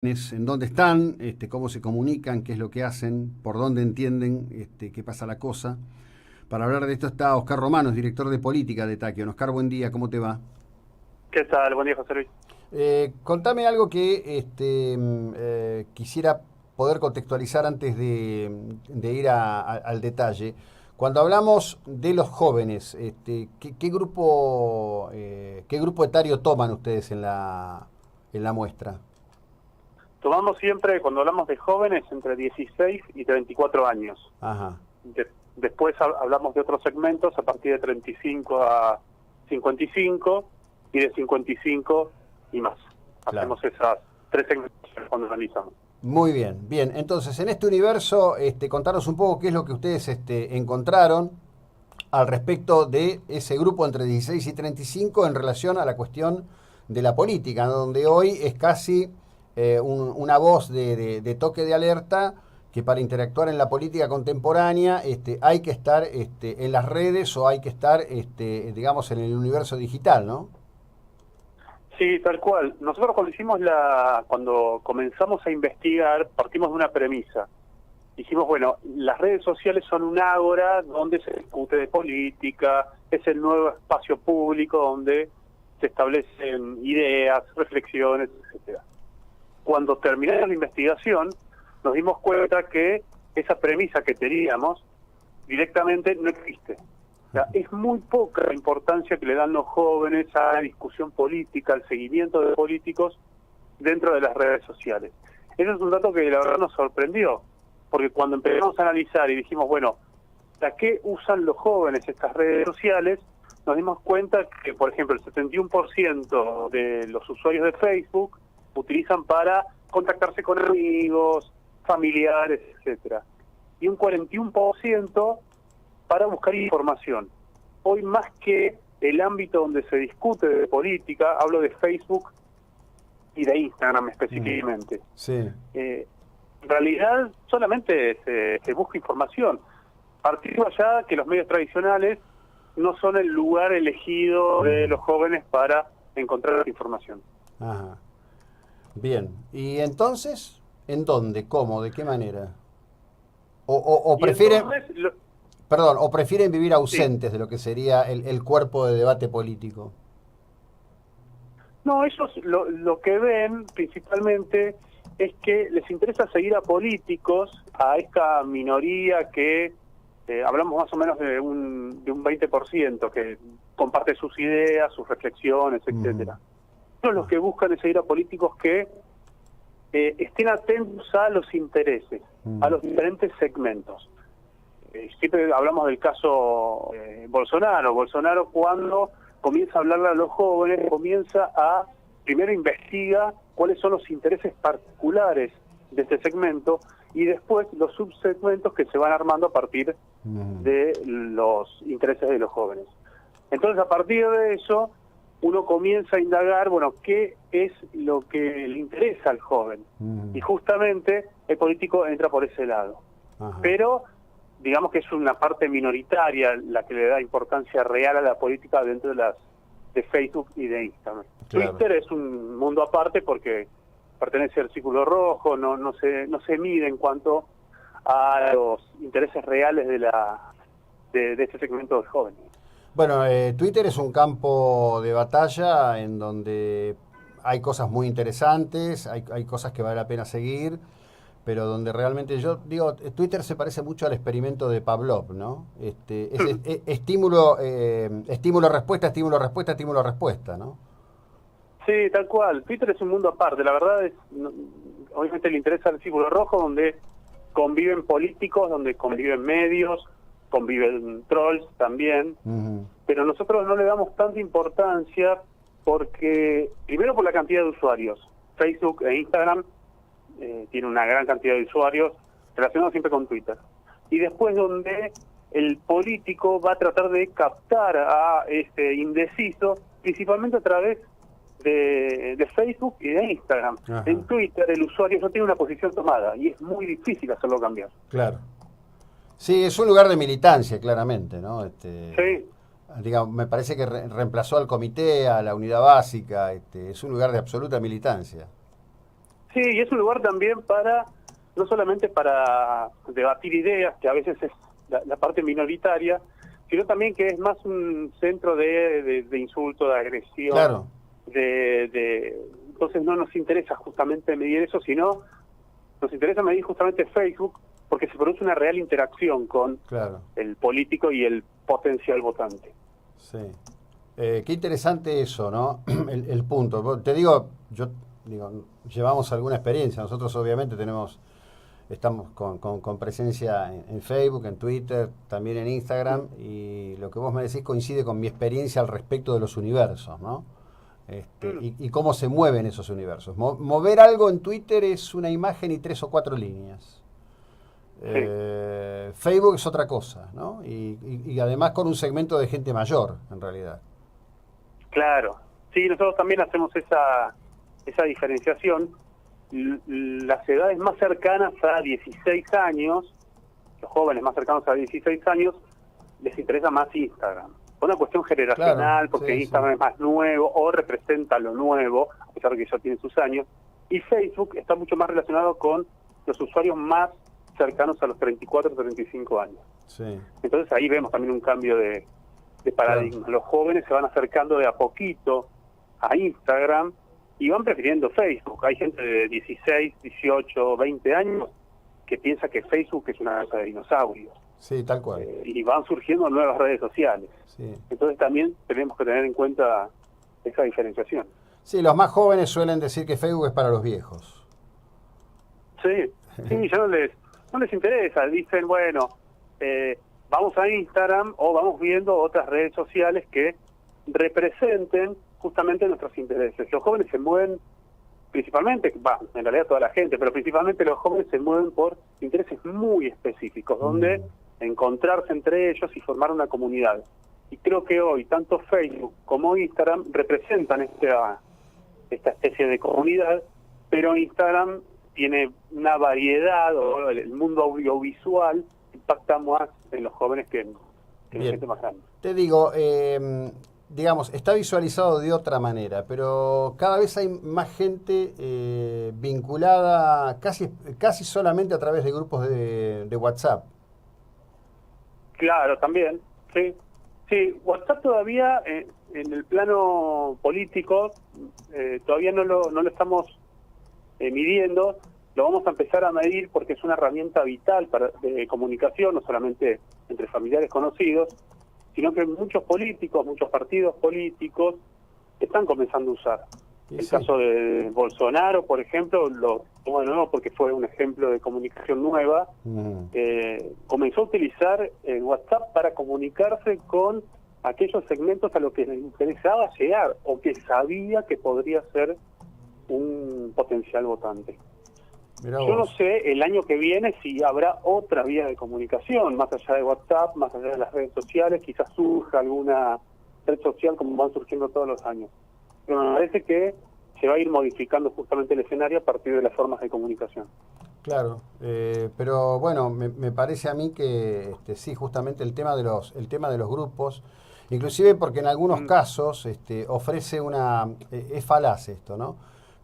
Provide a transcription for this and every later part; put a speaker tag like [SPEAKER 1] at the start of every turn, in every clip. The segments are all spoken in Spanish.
[SPEAKER 1] en dónde están, cómo se comunican, qué es lo que hacen, por dónde entienden qué pasa la cosa. Para hablar de esto está Oscar Romanos, director de política de Taquion. Oscar, buen día, ¿cómo te va?
[SPEAKER 2] ¿Qué tal? Buen día, José Luis.
[SPEAKER 1] Contame algo que quisiera poder contextualizar antes de ir al detalle. Cuando hablamos de los jóvenes, qué grupo etario toman ustedes en la muestra?
[SPEAKER 2] Tomamos siempre, cuando hablamos de jóvenes, entre 16 y 34 años.
[SPEAKER 1] Ajá,
[SPEAKER 2] Después hablamos de otros segmentos a partir de 35 a 55 y de 55 y más.
[SPEAKER 1] claro.
[SPEAKER 2] Hacemos esas tres segmentos cuando analizamos.
[SPEAKER 1] Muy bien, bien. Entonces, en este universo, contanos un poco qué es lo que ustedes encontraron al respecto de ese grupo entre 16 y 35 en relación a la cuestión de la política, ¿no? Donde hoy es casi una voz de toque de alerta que para interactuar en la política contemporánea hay que estar en las redes o hay que estar, digamos, en el universo digital, ¿no?
[SPEAKER 2] Sí, tal cual. Nosotros cuando comenzamos a investigar, partimos de una premisa. Dijimos, bueno, las redes sociales son un ágora donde se discute de política, es el nuevo espacio público donde se establecen ideas, reflexiones, etcétera. Cuando terminamos la investigación, nos dimos cuenta que esa premisa que teníamos directamente no existe. O sea, es muy poca la importancia que le dan los jóvenes a la discusión política, al seguimiento de políticos dentro de las redes sociales. Eso es un dato que la verdad nos sorprendió, porque cuando empezamos a analizar y dijimos, bueno, ¿para qué usan los jóvenes estas redes sociales? Nos dimos cuenta que, por ejemplo, el 71% de los usuarios de Facebook utilizan para contactarse con amigos, familiares, etcétera, y un 41% para buscar información. Hoy, más que el ámbito donde se discute de política, hablo de Facebook y de Instagram específicamente.
[SPEAKER 1] Sí.
[SPEAKER 2] En realidad solamente se busca información. Partiendo allá que los medios tradicionales no son el lugar elegido de los jóvenes para encontrar información.
[SPEAKER 1] Ajá. Bien. ¿Y entonces, en dónde? ¿Cómo? ¿De qué manera? O
[SPEAKER 2] Y
[SPEAKER 1] prefieren,
[SPEAKER 2] entonces,
[SPEAKER 1] perdón, o prefieren vivir
[SPEAKER 2] sí,
[SPEAKER 1] ausentes de lo que sería el cuerpo de debate político.
[SPEAKER 2] no, ellos lo que ven principalmente es que les interesa seguir a políticos, a esta minoría que hablamos más o menos de un 20% que comparte sus ideas, sus reflexiones,
[SPEAKER 1] Ujú.
[SPEAKER 2] etcétera. Ellos lo que buscan es seguir a políticos que estén atentos a los intereses, a
[SPEAKER 1] Mm.
[SPEAKER 2] los diferentes segmentos. Siempre hablamos del caso Bolsonaro. Bolsonaro, cuando comienza a hablarle a los jóvenes, comienza a, primero investiga cuáles son los intereses particulares de este segmento y después los subsegmentos que se van armando a partir
[SPEAKER 1] Mm.
[SPEAKER 2] de los intereses de los jóvenes. Entonces, a partir de eso, uno comienza a indagar, bueno, qué es lo que le interesa al joven.
[SPEAKER 1] Mm.
[SPEAKER 2] Y justamente el político entra por ese lado.
[SPEAKER 1] Ajá.
[SPEAKER 2] Pero digamos que es una parte minoritaria la que le da importancia real a la política dentro de Facebook y de Instagram.
[SPEAKER 1] Claro.
[SPEAKER 2] Twitter es un mundo aparte porque pertenece al círculo rojo, no se mide en cuanto a los intereses reales de este segmento de jóvenes.
[SPEAKER 1] Bueno, Twitter es un campo de batalla en donde hay cosas muy interesantes, hay cosas que vale la pena seguir, pero donde realmente yo digo, Twitter se parece mucho al experimento de Pavlov, ¿no? Estímulo, estímulo, respuesta, estímulo, respuesta, estímulo, respuesta, ¿no?
[SPEAKER 2] Sí, tal cual. Twitter es un mundo aparte. La verdad es, obviamente le interesa el círculo rojo, donde conviven políticos, donde conviven medios, conviven trolls también.
[SPEAKER 1] Ujú.
[SPEAKER 2] Pero nosotros no le damos tanta importancia porque, primero por la cantidad de usuarios. Facebook e Instagram tiene una gran cantidad de usuarios relacionados siempre con Twitter. Y después donde el político va a tratar de captar a este indeciso, principalmente a través de Facebook y de Instagram.
[SPEAKER 1] Ajá,
[SPEAKER 2] En Twitter el usuario no tiene una posición tomada y es muy difícil hacerlo cambiar.
[SPEAKER 1] claro. Sí, es un lugar de militancia, claramente, ¿no?
[SPEAKER 2] Sí,
[SPEAKER 1] Digamos, me parece que reemplazó al comité, a la unidad básica, es un lugar de absoluta militancia.
[SPEAKER 2] Sí, y es un lugar también para, no solamente para debatir ideas, que a veces es la parte minoritaria, sino también que es más un centro de insulto, de agresión,
[SPEAKER 1] Claro,
[SPEAKER 2] entonces no nos interesa justamente medir eso, sino nos interesa medir justamente Facebook, porque se produce una real interacción con
[SPEAKER 1] claro,
[SPEAKER 2] el político y el potencial votante.
[SPEAKER 1] sí. Qué interesante eso, ¿no? El punto. Te digo, llevamos alguna experiencia. Nosotros obviamente estamos con presencia en Facebook, en Twitter, también en Instagram, y lo que vos me decís coincide con mi experiencia al respecto de los universos, ¿no? Y cómo se mueven esos universos. Mover algo en Twitter es una imagen y 3 o 4 líneas.
[SPEAKER 2] Sí,
[SPEAKER 1] Facebook es otra cosa, ¿no? Y además con un segmento de gente mayor, en realidad.
[SPEAKER 2] claro. Sí, nosotros también hacemos esa diferenciación. Las edades más cercanas a 16 años, los jóvenes más cercanos a 16 años, les interesa más Instagram. Por una cuestión
[SPEAKER 1] Claro,
[SPEAKER 2] generacional, porque
[SPEAKER 1] sí, sí.
[SPEAKER 2] Instagram es más nuevo o representa lo nuevo, a pesar de que ya tiene sus años. Y Facebook está mucho más relacionado con los usuarios más cercanos a los 34 o 35 años.
[SPEAKER 1] Sí,
[SPEAKER 2] Entonces ahí vemos también un cambio de
[SPEAKER 1] claro.
[SPEAKER 2] paradigma. Los jóvenes se van acercando de a poquito a Instagram y van prefiriendo Facebook. Hay gente de 16, 18, 20 años que piensa que Facebook es una casa de dinosaurios.
[SPEAKER 1] Sí, tal cual.
[SPEAKER 2] Y van surgiendo nuevas redes sociales.
[SPEAKER 1] Sí.
[SPEAKER 2] Entonces también tenemos que tener en cuenta esa diferenciación.
[SPEAKER 1] Sí, los más jóvenes suelen decir que Facebook es para los viejos.
[SPEAKER 2] Sí, sí, ya no les interesa. Dicen, bueno, vamos a Instagram o vamos viendo otras redes sociales que representen justamente nuestros intereses. Los jóvenes se mueven principalmente, en realidad toda la gente, pero principalmente los jóvenes se mueven por intereses muy específicos, donde encontrarse entre ellos y formar una comunidad. Y creo que hoy tanto Facebook como Instagram representan esta especie de comunidad, pero Instagram tiene una variedad, o el mundo audiovisual impacta más en los jóvenes que en la
[SPEAKER 1] Bien.
[SPEAKER 2] gente más grande.
[SPEAKER 1] Te digo, digamos, está visualizado de otra manera, pero cada vez hay más gente vinculada casi solamente a través de grupos de WhatsApp.
[SPEAKER 2] Claro, también, sí. Sí, WhatsApp todavía, en el plano político, todavía no lo estamos midiendo, lo vamos a empezar a medir porque es una herramienta vital de comunicación, no solamente entre familiares conocidos, sino que muchos políticos, muchos partidos políticos están comenzando a usar.
[SPEAKER 1] Y
[SPEAKER 2] El
[SPEAKER 1] sí.
[SPEAKER 2] caso de Bolsonaro, por ejemplo, lo tomo de nuevo porque fue un ejemplo de comunicación nueva. Comenzó a utilizar el WhatsApp para comunicarse con aquellos segmentos a los que les interesaba llegar o que sabía que podría ser un potencial votante.
[SPEAKER 1] Mirá
[SPEAKER 2] Yo no
[SPEAKER 1] vos.
[SPEAKER 2] sé el año que viene si habrá otra vía de comunicación, más allá de WhatsApp, más allá de las redes sociales, quizás surja alguna red social como van surgiendo todos los años. Pero me parece que se va a ir modificando justamente el escenario a partir de las formas de comunicación.
[SPEAKER 1] Claro, pero bueno, me parece a mí que sí, justamente el tema de los grupos, inclusive porque en algunos casos ofrece es falaz esto, ¿no?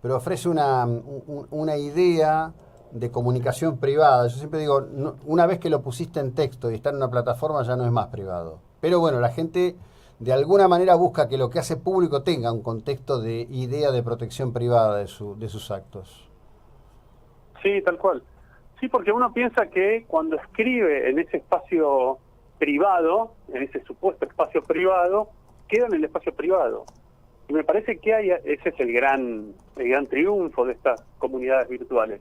[SPEAKER 1] Pero ofrece una idea de comunicación privada. Yo siempre digo, una vez que lo pusiste en texto y está en una plataforma ya no es más privado. Pero bueno, la gente de alguna manera busca que lo que hace público tenga un contexto de idea de protección privada de sus actos.
[SPEAKER 2] Sí, tal cual. Sí, porque uno piensa que cuando escribe en ese espacio privado, en ese supuesto espacio privado, queda en el espacio privado. Y me parece que ese es el gran triunfo de estas comunidades virtuales,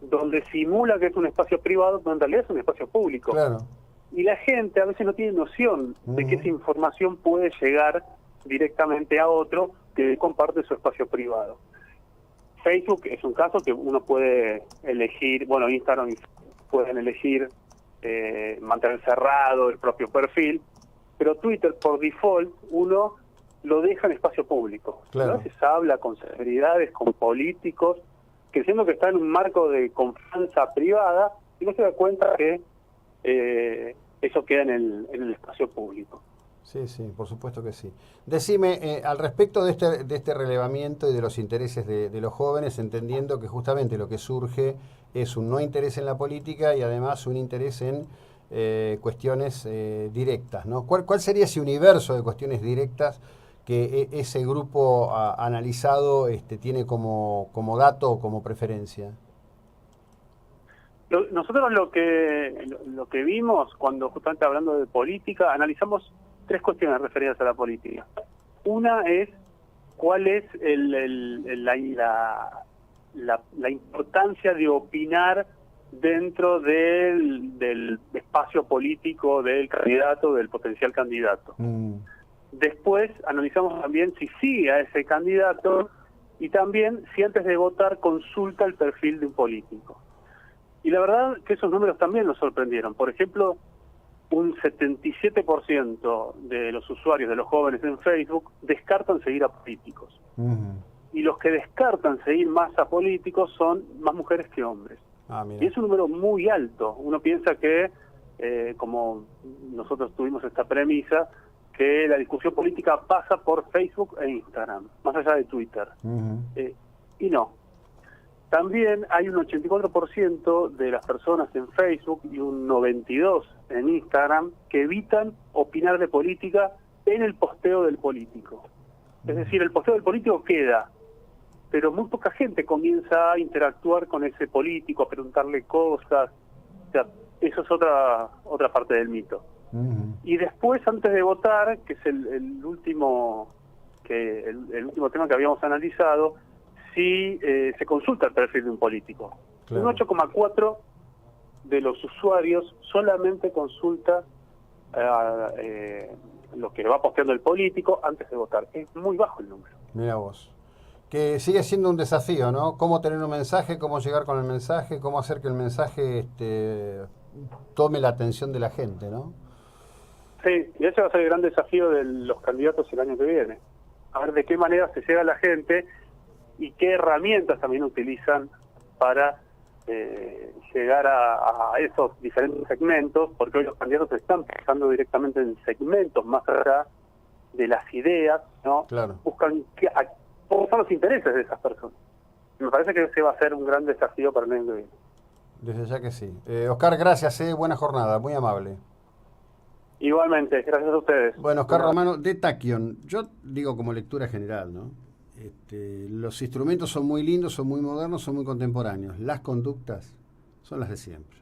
[SPEAKER 2] donde simula que es un espacio privado, pero en realidad es un espacio público.
[SPEAKER 1] Claro.
[SPEAKER 2] Y la gente a veces no tiene noción de que esa información puede llegar directamente a otro que comparte su espacio privado. Facebook es un caso que uno puede elegir, bueno, Instagram pueden elegir mantener cerrado el propio perfil, pero Twitter por default uno lo deja en espacio público.
[SPEAKER 1] Claro.
[SPEAKER 2] A veces habla con celebridades, con políticos, creyendo que está en un marco de confianza privada y no se da cuenta que eso queda en el espacio público.
[SPEAKER 1] Sí, sí, por supuesto que sí. Decime, al respecto de este relevamiento y de los intereses de los jóvenes, entendiendo que justamente lo que surge es un no interés en la política y además un interés en cuestiones directas, ¿no? ¿Cuál sería ese universo de cuestiones directas que ese grupo analizado tiene como dato o como preferencia?
[SPEAKER 2] Nosotros lo que vimos cuando justamente hablando de política, analizamos tres cuestiones referidas a la política. Una es cuál es la importancia de opinar dentro del espacio político del candidato, del potencial candidato. Después analizamos también si sigue a ese candidato y también si antes de votar consulta el perfil de un político. Y la verdad que esos números también nos sorprendieron. Por ejemplo, un 77% de los usuarios, de los jóvenes en Facebook, descartan seguir a políticos. Y los que descartan seguir más a políticos son más mujeres que hombres. Y es un número muy alto. Uno piensa que, como nosotros tuvimos esta premisa, que la discusión política pasa por Facebook e Instagram, más allá de Twitter. Y no. También hay un 84% de las personas en Facebook y un 92% en Instagram que evitan opinar de política en el posteo del político. Es decir, el posteo del político queda, pero muy poca gente comienza a interactuar con ese político, a preguntarle cosas. O sea, eso es otra parte del mito. Y después, antes de votar, que es el último tema que habíamos analizado, si se consulta el perfil de un político. Claro. Un 8,4% de los usuarios solamente consulta lo que va posteando el político antes de votar. Es muy bajo el número.
[SPEAKER 1] Mira vos. Que sigue siendo un desafío, ¿no? Cómo tener un mensaje, cómo llegar con el mensaje, cómo hacer que el mensaje tome la atención de la gente, ¿no?
[SPEAKER 2] Sí, y ese va a ser el gran desafío de los candidatos el año que viene. A ver de qué manera se llega a la gente y qué herramientas también utilizan para llegar a esos diferentes segmentos, porque hoy los candidatos están pensando directamente en segmentos más allá de las ideas, ¿no?
[SPEAKER 1] Claro.
[SPEAKER 2] Buscan cómo son los intereses de esas personas. Me parece que ese va a ser un gran desafío para el año que viene.
[SPEAKER 1] Desde ya que sí. Oscar, gracias, buena jornada, muy amable.
[SPEAKER 2] Igualmente, gracias a ustedes.
[SPEAKER 1] Bueno, Oscar Romano, de Tachyon. Yo digo como lectura general, ¿no? Los instrumentos son muy lindos, son muy modernos, son muy contemporáneos. Las conductas son las de siempre.